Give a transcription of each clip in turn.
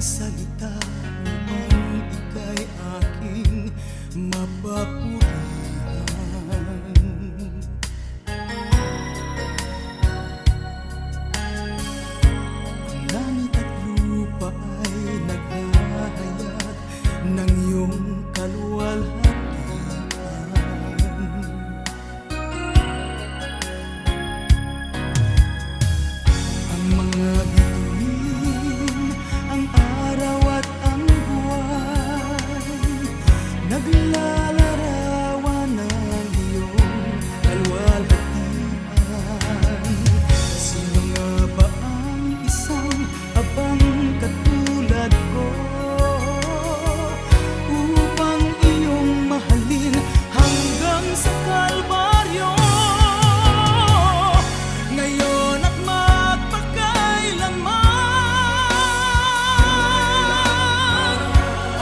salita upang ika'y aking mapapurihan. Ang langit at lupa ay naghahayag ng iyong kaluwalhatian. Ang mga bituin, ang araw at ang buwan, naglalarawan ng iyong kaluwalhatian. Sino nga ba ang isang abang katulad ko upang iyong mahalin hanggang sa Kalbaryo? Ngayon at magpakailanman,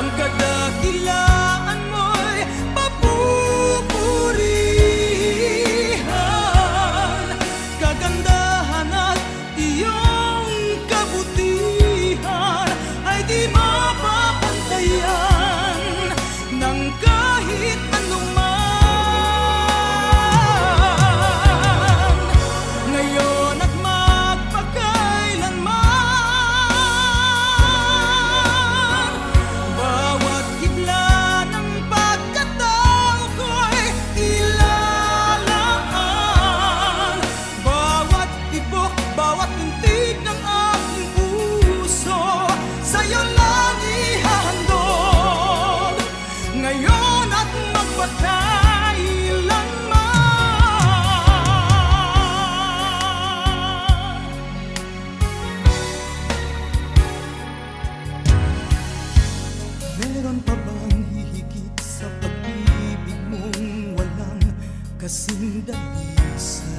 ang kadakilaan mo'y papupurihan. Kagandahan at iyong kabutihan ay di mapapantayan ng kahit anuman. Ngayon at magpakailanman, bawat hibla ng pagkatao ko'y ilalaan. Bawat tibok, bawat tintig ng aking puso, sa'yo lang ihahandog. Ngayon at magpakailanman. Meron pa bang hihigit sa pag-ibig mong walang kasing dalisay?